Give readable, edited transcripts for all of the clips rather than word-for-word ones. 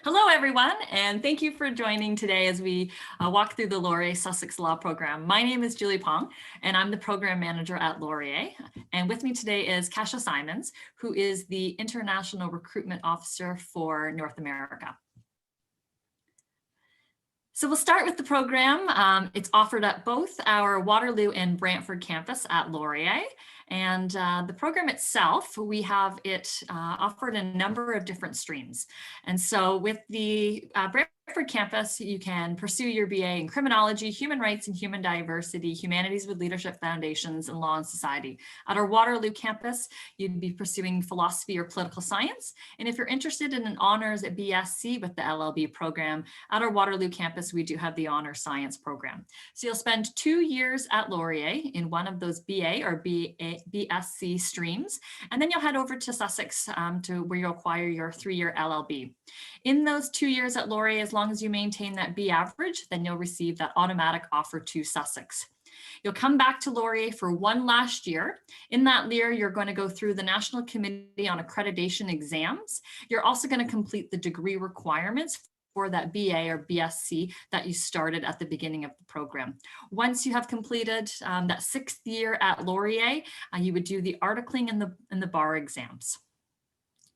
Hello, everyone, and thank you for joining today as we walk through the Laurier Sussex Law program. My name is Julie Pong, and I'm the program manager at Laurier. And with me today is Kasia Simons, who is the International Recruitment Officer for North America. So we'll start with the program. It's offered at both our Waterloo and Brantford campus at Laurier. And the program itself, we have it offered in a number of different streams. And so with the Brantford campus, you can pursue your BA in criminology, human rights and human diversity, humanities with leadership foundations, and law and society. At our Waterloo campus, you'd be pursuing philosophy or political science. And if you're interested in an honors at BSc with the LLB program, at our Waterloo campus, we do have the honor science program. So you'll spend 2 years at Laurier in one of those BA or BSc streams, and then you'll head over to Sussex to where you'll acquire your 3-year LLB. In those 2 years at Laurier, as long as you maintain that B average, then you'll receive that automatic offer to Sussex. You'll come back to Laurier for one last year. In that year, you're going to go through the National Committee on Accreditation exams. You're also going to complete the degree requirements for that BA or BSc that you started at the beginning of the program. Once you have completed that 6th year at Laurier, you would do the articling and the bar exams.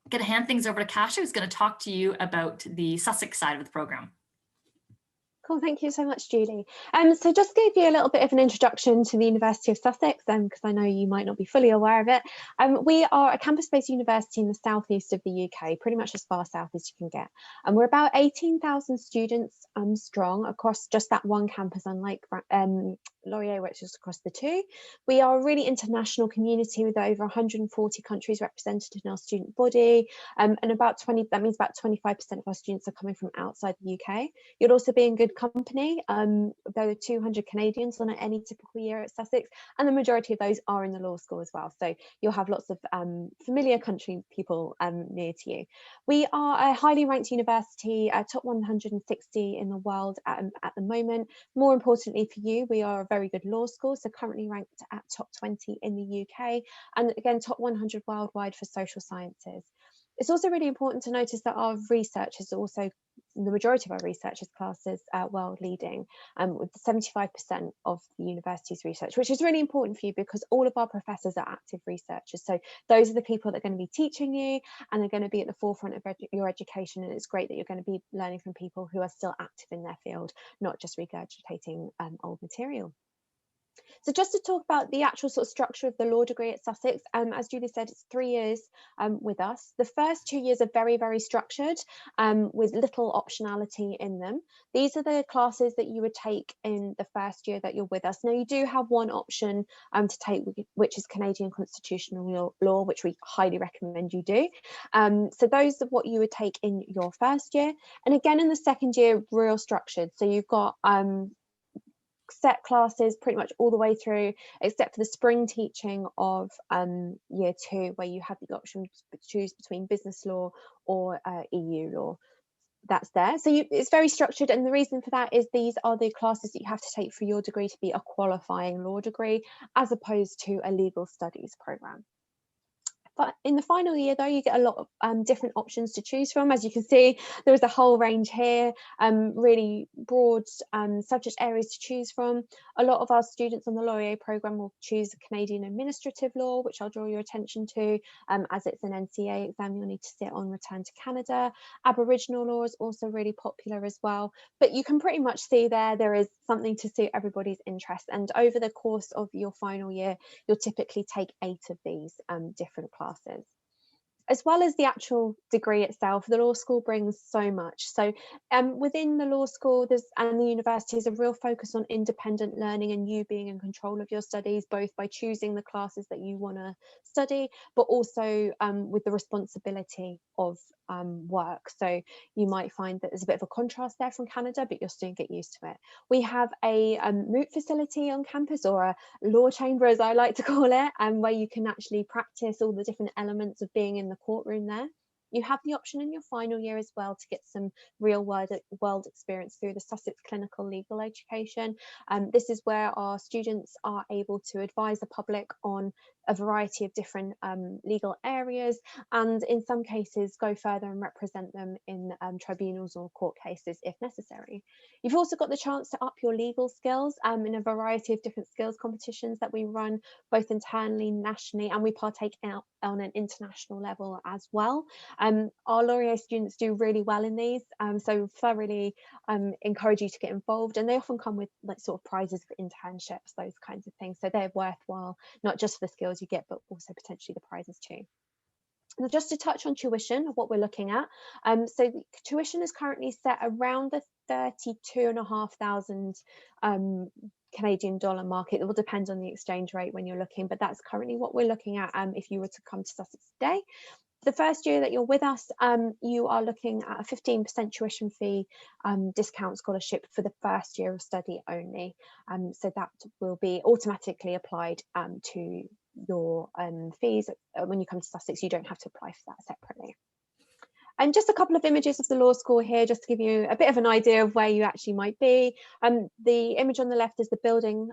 I'm going to hand things over to Kasia, who's going to talk to you about the Sussex side of the program. Cool, thank you so much, Julie. So just gave you a little bit of an introduction to the University of Sussex, because I know you might not be fully aware of it. We are a campus-based university in the southeast of the UK, pretty much as far south as you can get. And we're about 18,000 students strong across just that one campus, unlike Laurier, which is across the two. We are a really international community with over 140 countries represented in our student body, and that means about 25% of our students are coming from outside the UK. You'll also be in good company. There are 200 Canadians on any typical year at Sussex, and the majority of those are in the law school as well. So you'll have lots of familiar country people near to you. We are a highly ranked university, top 160 in the world at the moment. More importantly for you, we are a very good law school, so currently ranked at top 20 in the UK, and again top 100 worldwide for social sciences. It's also really important to notice that our research is also, the majority of our research is classed as world leading, with 75% of the university's research, which is really important for you because all of our professors are active researchers. So those are the people that are going to be teaching you and they're going to be at the forefront of your education. And it's great that you're going to be learning from people who are still active in their field, not just regurgitating old material. So just to talk about the actual sort of structure of the law degree at Sussex, as Julie said, it's 3 years with us. The first 2 years are very, very structured with little optionality in them. These are the classes that you would take in the first year that you're with us. Now, you do have one option to take, which is Canadian constitutional law, which we highly recommend you do. So those are what you would take in your first year. And again, in the second year, real structured. So you've got set classes pretty much all the way through, except for the spring teaching of year 2, where you have the option to choose between business law or EU law. That's there. So it's very structured, and the reason for that is these are the classes that you have to take for your degree to be a qualifying law degree, as opposed to a legal studies program. But in the final year, though, you get a lot of different options to choose from. As you can see, there is a whole range here, really broad subject areas to choose from. A lot of our students on the Laurier programme will choose Canadian administrative law, which I'll draw your attention to, as it's an NCA exam you'll need to sit on return to Canada. Aboriginal law is also really popular as well. But you can pretty much see there is something to suit everybody's interest. And over the course of your final year, you'll typically take 8 of these different classes. As well as the actual degree itself, the law school brings so much. So within the law school and the university is a real focus on independent learning and you being in control of your studies, both by choosing the classes that you want to study, but also with the responsibility of work. So you might find that there's a bit of a contrast there from Canada, but you'll soon get used to it. We have a moot facility on campus, or a law chamber as I like to call it, where you can actually practice all the different elements of being in the courtroom there. You have the option in your final year as well to get some real world experience through the Sussex Clinical Legal Education. This is where our students are able to advise the public on a variety of different legal areas, and in some cases go further and represent them in tribunals or court cases if necessary. You've also got the chance to up your legal skills in a variety of different skills competitions that we run both internally, nationally, and we partake on an international level as well. Our Laurier students do really well in these, so thoroughly encourage you to get involved, and they often come with like sort of prizes for internships, those kinds of things, so they're worthwhile, not just for the skills you get but also potentially the prizes too. Now, just to touch on tuition, what we're looking at, so the tuition is currently set around the 32,500 Canadian dollar market. It will depend on the exchange rate when you're looking, but that's currently what we're looking at if you were to come to Sussex today. The first year that you're with us, you are looking at a 15% tuition fee discount scholarship for the first year of study only. So that will be automatically applied to your fees. When you come to Sussex, you don't have to apply for that separately. And just a couple of images of the law school here, just to give you a bit of an idea of where you actually might be. The image on the left is the building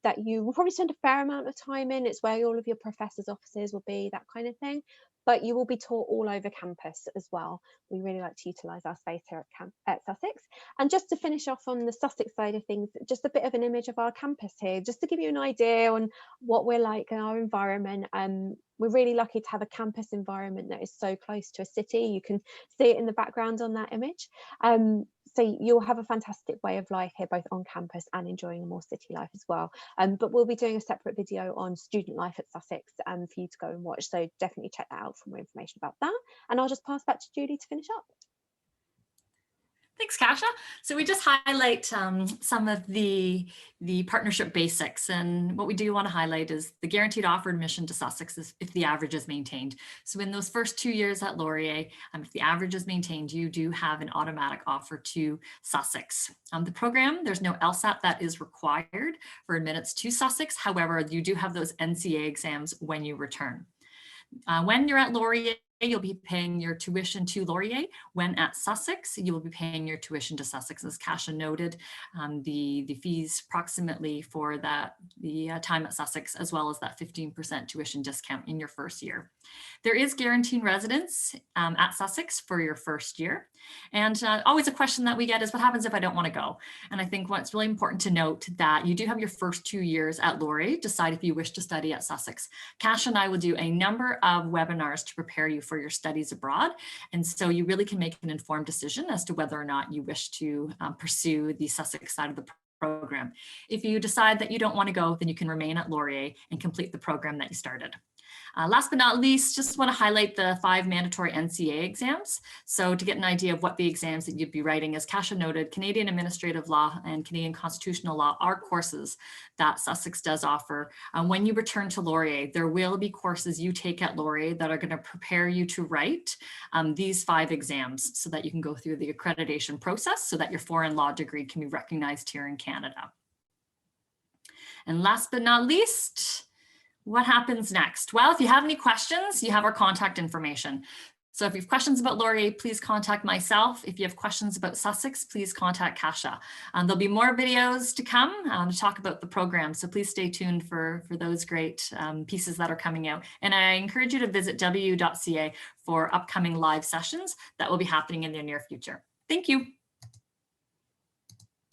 that you will probably spend a fair amount of time in. It's where all of your professors' offices will be, that kind of thing. But you will be taught all over campus as well. We really like to utilise our space here at Sussex. And just to finish off on the Sussex side of things, just a bit of an image of our campus here, just to give you an idea on what we're like in our environment. We're really lucky to have a campus environment that is so close to a city. You can see it in the background on that image. So you'll have a fantastic way of life here, both on campus and enjoying a more city life as well. But we'll be doing a separate video on student life at Sussex for you to go and watch. So definitely check that out for more information about that. And I'll just pass back to Julie to finish up. Thanks, Kasia. So we just highlight some of the partnership basics, and what we do want to highlight is the guaranteed offer admission to Sussex is if the average is maintained. So in those first 2 years at Laurier, if the average is maintained, you do have an automatic offer to Sussex. The program, there's no LSAT that is required for admittance to Sussex. However, you do have those NCA exams when you return. When you're at Laurier, you'll be paying your tuition to Laurier. When at Sussex, you will be paying your tuition to Sussex. As Kasia noted, the fees approximately for the time at Sussex, as well as that 15% tuition discount in your first year. There is guaranteed residence at Sussex for your first year. And always a question that we get is, what happens if I don't want to go? And I think what's really important to note that you do have your first 2 years at Laurier, decide if you wish to study at Sussex. Kasia and I will do a number of webinars to prepare you for your studies abroad. And so you really can make an informed decision as to whether or not you wish to pursue the Sussex side of the program. If you decide that you don't want to go, then you can remain at Laurier and complete the program that you started. Last but not least, just want to highlight the 5 mandatory NCA exams. So to get an idea of what the exams that you'd be writing, as Kasia noted, Canadian Administrative Law and Canadian Constitutional Law are courses that Sussex does offer. When you return to Laurier, there will be courses you take at Laurier that are going to prepare you to write these 5 exams so that you can go through the accreditation process so that your foreign law degree can be recognized here in Canada. And last but not least, what happens next? Well, if you have any questions, you have our contact information. So if you have questions about Laurier, please contact myself. If you have questions about Sussex, please contact Kasia. There'll be more videos to come to talk about the program. So please stay tuned for those great pieces that are coming out. And I encourage you to visit w.ca for upcoming live sessions that will be happening in the near future. Thank you.